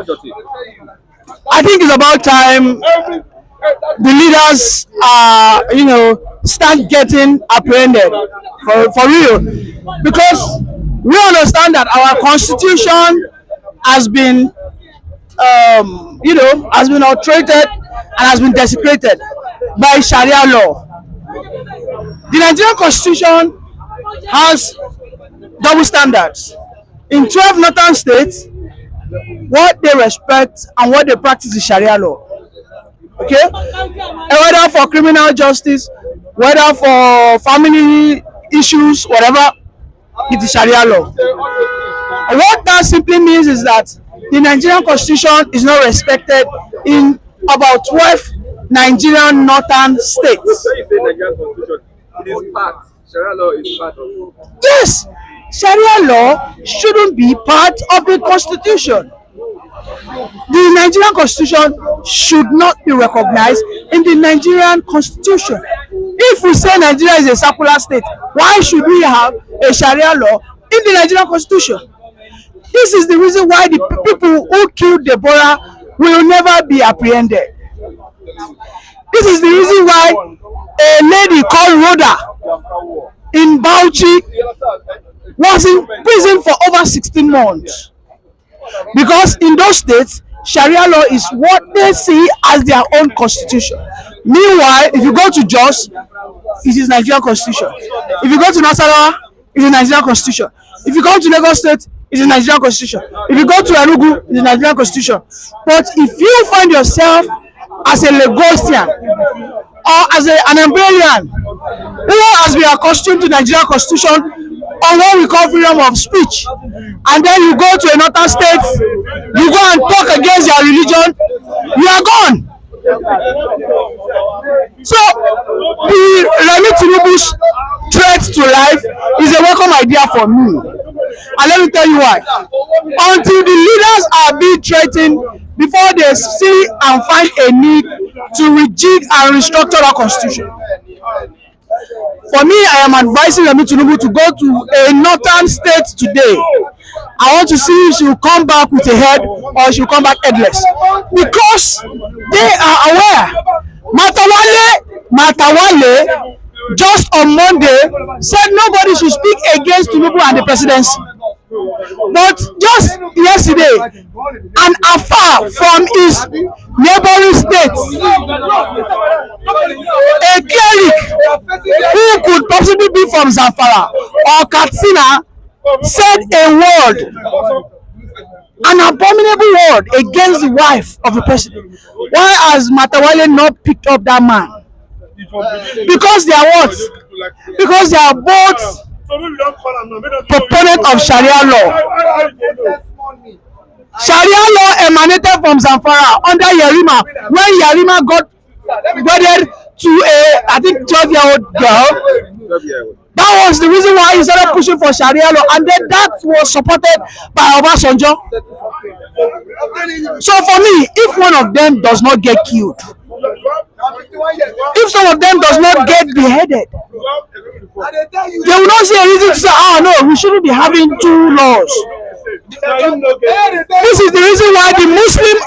What's your take? I think it's about time the leaders, start getting apprehended for real, because we understand that our constitution has been, has been altered and has been desecrated by Sharia law. The Nigerian constitution has double standards. In 12 northern states, what they respect and what they practice is Sharia law. Okay? And whether for criminal justice, whether for family issues, whatever, it is Sharia law. And what that simply means is that the Nigerian constitution is not respected in about 12 Nigerian northern states. When you say Nigerian constitution, it is part. Sharia law is part of. Yes, Sharia law shouldn't be part of the constitution. The Nigerian constitution should not be recognized in the Nigerian constitution. If we say Nigeria is a secular state, why should we have a Sharia law in the Nigerian constitution? This is the reason why the people who killed Deborah will never be apprehended. This is the reason why a lady called Rhoda in Bauchi was in prison for over 16 months. Because in those states, Sharia law is what they see as their own constitution. Meanwhile, if you go to Jos, it is Nigerian constitution. If you go to Nasarawa, it is Nigerian constitution. If you go to Lagos State, it is Nigerian constitution. If you go to Enugu, it is Nigerian constitution. But if you find yourself as a Lagosian or as an Umbrellian who has been accustomed to Nigerian constitution on what we call freedom of speech, and then you go to another state, you go and talk against your religion, you are gone. So the Remi Tinubu's threat to life is a welcome idea for me, and let me tell you why. Until the leaders are being threatened before they see and find a need to rejig and restructure our constitution. For me, I am advising Remi Tinubu to go to a northern state today. I want to see if she will come back with a head or she will come back headless. Because they are aware. Matawale just on Monday said nobody should speak against Tinubu and the presidency. But just yesterday, and afar from his neighboring states, a cleric who could possibly be from Zamfara or Katsina said a word, an abominable word against the wife of the president. Why has Matawale not picked up that man? Because they are what? Because they are both proponent of Sharia law. Sharia law emanated from Zamfara under Yerima when Yerima got wedded to a, I think, 12-year-old girl. That was the reason why he started pushing for Sharia law, and then that was supported by Obasanjo. So for me, if one of them does not get killed, if some of them does not get beheaded, they will not see a reason to say, oh no, we shouldn't be having two laws. This is the reason why the Muslim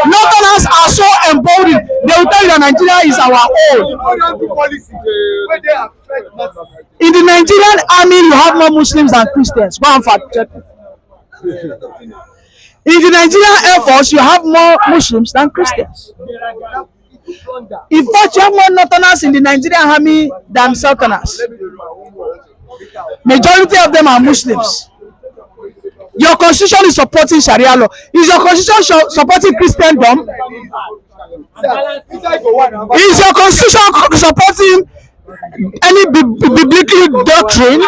Northerners are so emboldened. They will tell you that Nigeria is our own. In the Nigerian army, you have more Muslims than Christians. Go and fact check. In the Nigerian Air Force, you have more Muslims than Christians. In fact, you have more Northerners in the Nigerian army than Southerners. Majority of them are Muslims. Your constitution is supporting Sharia law. Is your constitution supporting Christendom? Is your constitution supporting any biblical doctrine?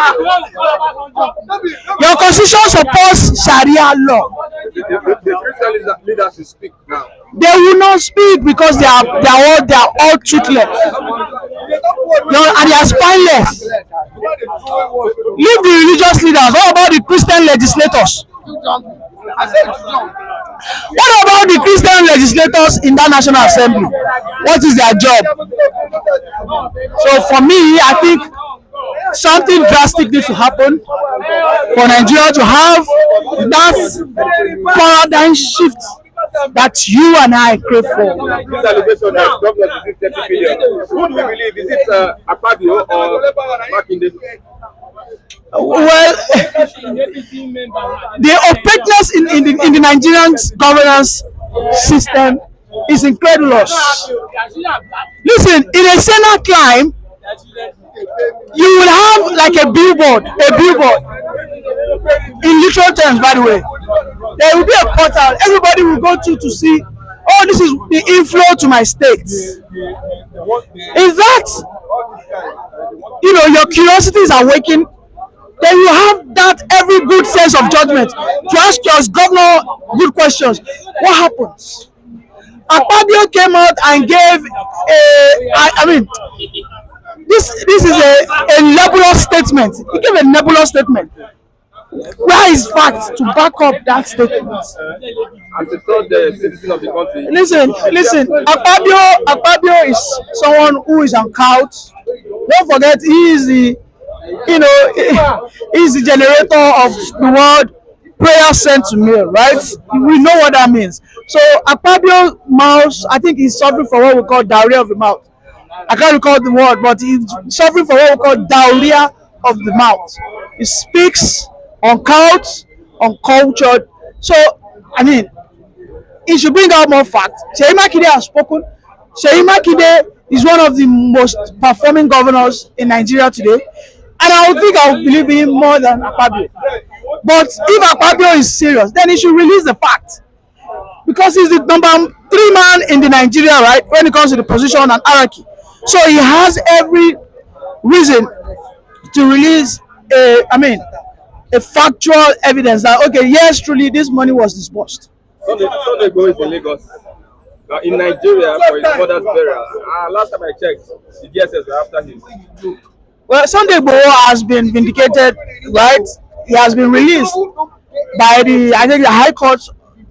Your constitution supports Sharia law. The Christian leaders should speak now. They will not speak because they are all toothless. And they are spineless. Leave the religious leaders. What about the Christian legislators? What about the Christian legislators in that National Assembly? What is their job? So for me, I think something drastic needs to happen for Nigeria to have that paradigm shift that you and I crave for. This allegation that government received 30 billion. Who do we believe? Is it Akpabio or Makinde? Well, the opaqueness in the Nigerian governance system is incredulous. Listen, in a Senate climb, you will have like a billboard, in literal terms, by the way. There will be a portal everybody will go to see, oh, this is the inflow to my state. In fact, your curiosity is awakened, then you have that every good sense of judgment to ask your governor good questions. What happens? Akpabio came out and gave this is a nebulous statement. He gave a nebulous statement. Where is fact to back up that statement? As a third citizen of the country. Listen. Akpabio is someone who is on couch. Don't forget, he is the he's the generator of the word prayer sent to me, right? We know what that means. So Akpabio's mouth, I think he's suffering from what we call diarrhea of the mouth. I can't recall the word, but he's suffering from what we call diarrhea of the mouth. He speaks uncouth, uncultured. So, he should bring out more facts. Seyi Makinde has spoken. Seyi Makinde is one of the most performing governors in Nigeria today. And I would believe in him more than Akpabio. But if Akpabio is serious, then he should release the fact. Because he's the number 3 man in the Nigeria, right, when it comes to the position and hierarchy. So he has every reason to release a factual evidence that, okay, yes, truly, this money was disbursed. Sunday Igboho is in Lagos. In Nigeria for his mother's burial. Last time I checked, the DSS were after him. Well, Sunday Igboho has been vindicated, right? He has been released by the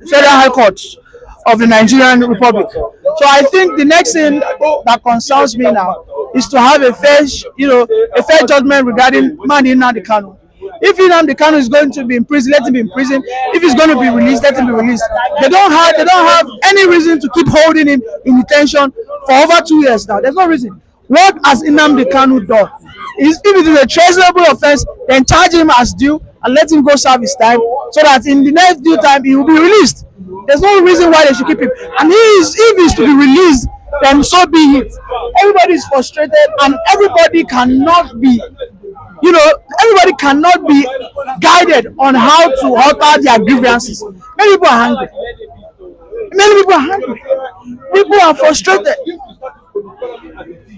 Federal High Court of the Nigerian Republic. So I think the next thing that concerns me now is to have a fair judgment regarding Nnamdi Kanu. If Nnamdi Kanu is going to be in prison, let him be in prison. If he's going to be released, let him be released. They don't have any reason to keep holding him in detention for over 2 years now. There's no reason. What has Nnamdi Kanu done? If it is a treasonable offense, then charge him as due and let him go serve his time, so that in the next due time he will be released. There's no reason why they should keep him. And if he's to be released, then so be it. Everybody is frustrated, and everybody cannot be guided on how to alter their grievances. Many people are hungry. People are frustrated.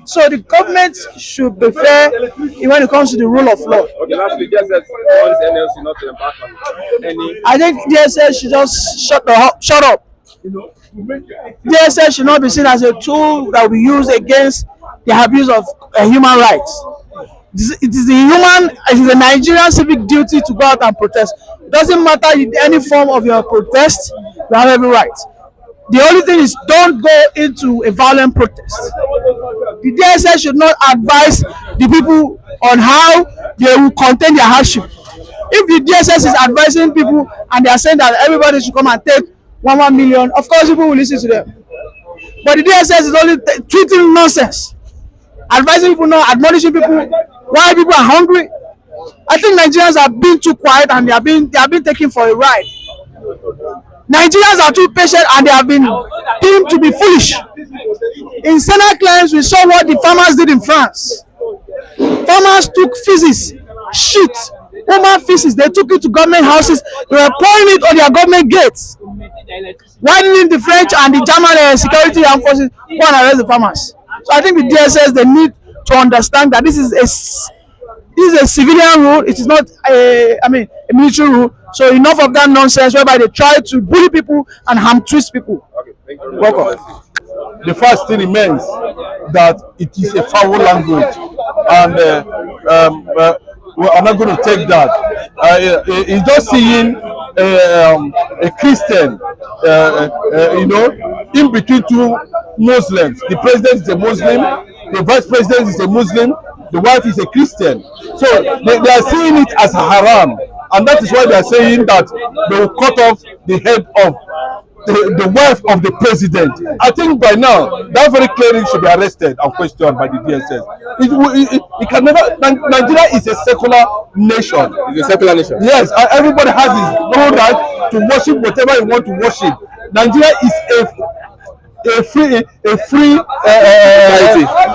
So the government should be fair when it comes to the rule of law. Okay, lastly, DSS wants NLC not to embark on any. I think DSS should just shut up. DSS should not be seen as a tool that we use against the abuse of human rights. It is a Nigerian civic duty to go out and protest. It doesn't matter in any form of your protest, you have every right. The only thing is, don't go into a violent protest. The DSS should not advise the people on how they will contain their hardship. If the DSS is advising people and they are saying that everybody should come and take 1 million, of course people will listen to them. But the DSS is only tweeting nonsense, advising people, not admonishing people why people are hungry. I think Nigerians are being too quiet and they are being taken for a ride. Nigerians are too patient and they have been deemed to be foolish. In Senate claims, we saw what the farmers did in France. Farmers took feces, shit, human feces. They took it to government houses. They were pouring it on their government gates. Why didn't the French and the German security and forces go and arrest the farmers? So I think the DSS, they need to understand that this is a civilian rule. It is not a military rule. So enough of that nonsense whereby they try to bully people and harm twist people. Okay, thank you. Welcome. The fact still remains that it is a foul language, and we are not going to take that. It's just seeing a Christian, in between two Muslims. The president is a Muslim, the vice president is a Muslim, the wife is a Christian. So they are seeing it as haram, and that is why they are saying that they will cut off the head of the wife of the president. I think by now that very cleric should be arrested and questioned by the DSS. It can never. Nigeria is a secular nation. It's a secular nation. Yes, and everybody has his own right to worship whatever he want to worship. Nigeria is a free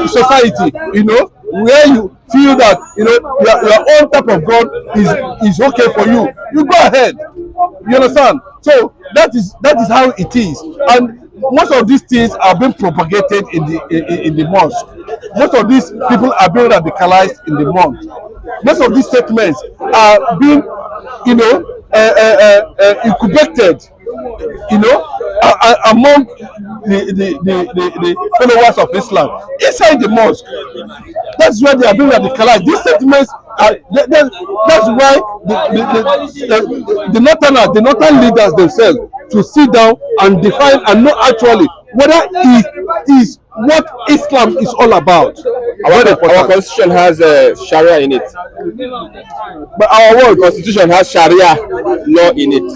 society. You know, where you feel that your own type of God is okay for you. You go ahead. You understand? So that is how it is, and most of these things are being propagated in the mosque. Most of these people are being radicalized in the mosque. Most of these statements are being, incubated, among the followers of Islam inside the mosque. That's why they are being radicalized. These statements are. That's why the northern leaders themselves to sit down and define and know actually whether it is what Islam is all about. Our constitution has Sharia in it, But our world constitution has Sharia law in it.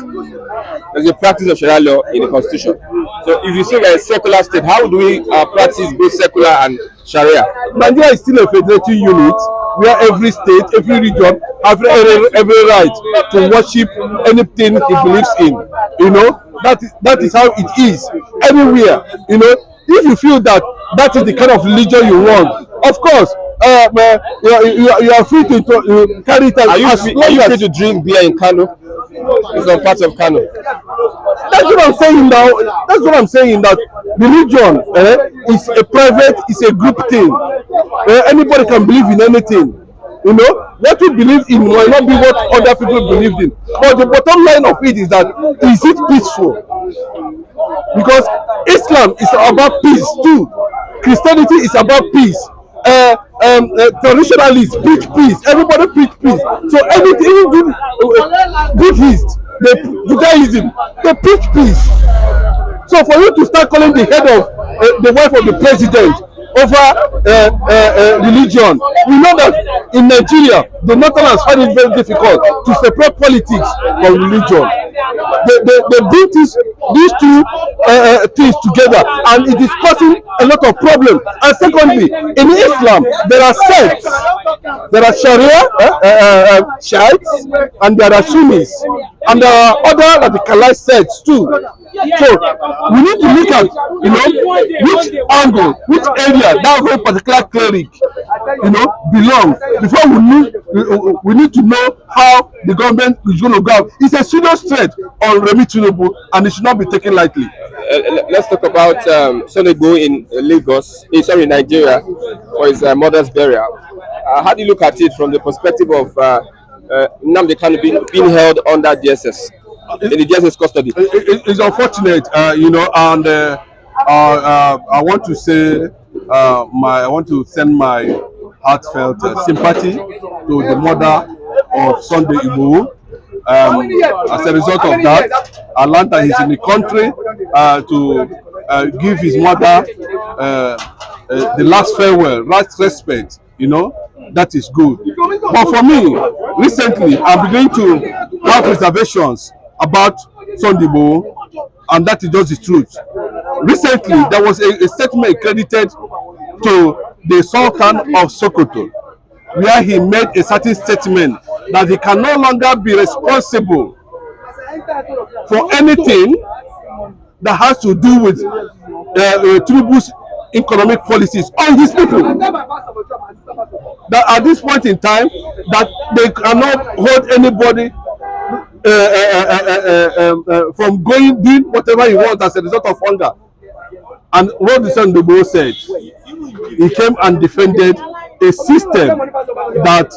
There's a practice of Sharia law in the constitution. So if you say we're a secular state, how do we practice both secular and Sharia? Nigeria is still a federative unit where every state, every region has every right to worship anything he believes in. That is how it is anywhere. If you feel that is the kind of religion you want, of course, you are free to carry it out. Are you free to drink beer in Kanu? In some parts of Kanu. That's what I'm saying now. That's what I'm saying, that religion is a private, is a group thing. Anybody can believe in anything. What you believe in might not be what other people believe in. But the bottom line of it is that, is it peaceful? Because Islam is about peace too. Christianity is about peace. Traditionalists preach peace. Everybody preach peace. So anything, even Buddhists, Judaism, they preach peace. So for you to start calling the head of the wife of the president over religion, we know that in Nigeria, the Northerners find it very difficult to separate politics from religion. They bring these two things together, and it is causing a lot of problems. And secondly, in Islam, there are sects. There are Sharia, Shiites, and there are Sunnis, and there are other radicalized sects too. So we need to look at which angle, which area that very particular cleric belong before we need to know how the government is going to go. It's a serious threat on Tinubu, and it should not be taken lightly. Let's talk about Igboho in Lagos, Nigeria, for his mother's burial. How do you look at it from the perspective of Nnamdi Kanu being held under DSS? In the DSS custody? It's unfortunate, and I want to say I want to send my heartfelt sympathy to the mother of Sunday Igboho. As a result of that, I learned that he's in the country to give his mother the last farewell, last respect. That is good. But for me, recently, I'm beginning to have reservations about Sunday Igboho, and that is just the truth. Recently, there was a statement credited to the Sultan of Sokoto, where he made a certain statement that he can no longer be responsible for anything that has to do with Tinubu's economic policies on his people. That at this point in time, that they cannot hold anybody from doing whatever he wants as a result of hunger. And what the son Igboho said, he came and defended a system that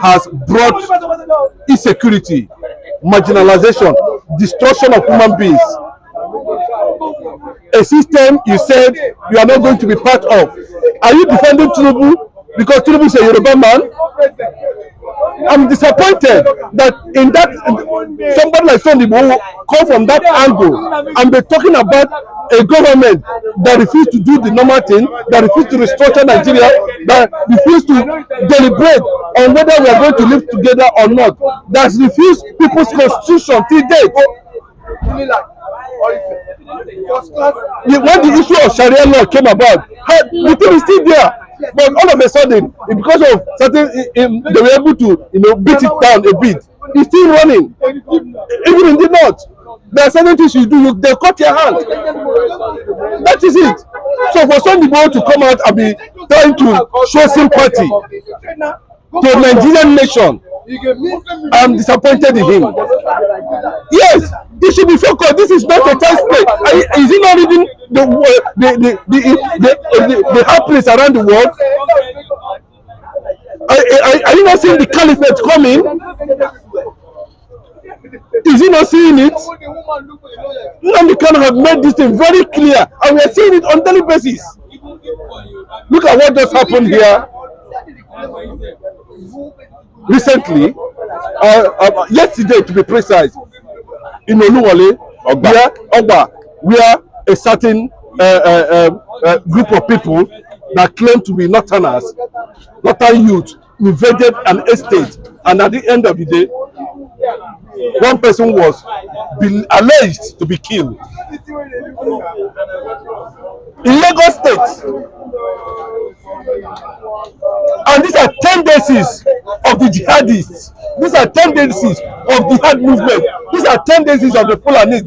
has brought insecurity, marginalization, destruction of human beings. A system you said you are not going to be part of. Are you defending Tinubu because Tinubu is a Yoruba man? I'm disappointed that in that somebody like Sunday Igboho come from that angle and be talking about a government that refused to do the normal thing, that refused to restructure Nigeria, that refused to deliberate on whether we are going to live together or not, that refused people's constitution till date. When the issue of Sharia law came about, the thing is still there. But all of a sudden, because of certain, they were able to, beat it down a bit. It's still running, even in the north. There are certain things you do, they cut your hand. That is it. So for some people to come out and be trying to show sympathy to the Nigerian nation, I'm disappointed in him. Yes, he should be focused. This is not a child's play. Is he not reading the happenings around the world? Are you not seeing the caliphate coming? Is he not seeing it? Nnamdi Kanu have made this thing very clear, and we are seeing it on daily basis. Look at what just happened here recently, yesterday to be precise, in Oluwole, where a certain group of people that claim to be northerners, northern youth, invaded an estate, and at the end of the day, one person was alleged to be killed in Lagos State. And these are tendencies of the jihadists. These are tendencies of the jihad movement. These are tendencies of the Fulanis.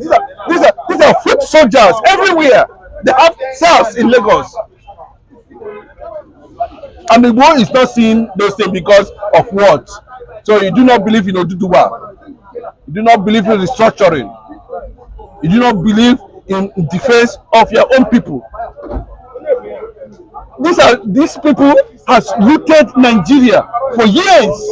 These are foot soldiers everywhere. They have cells in Lagos. And the world is not seeing those things because of what? So you do not believe in Oduduwa. You do not believe in restructuring. You do not believe in defense of your own people. These people has looted Nigeria for years.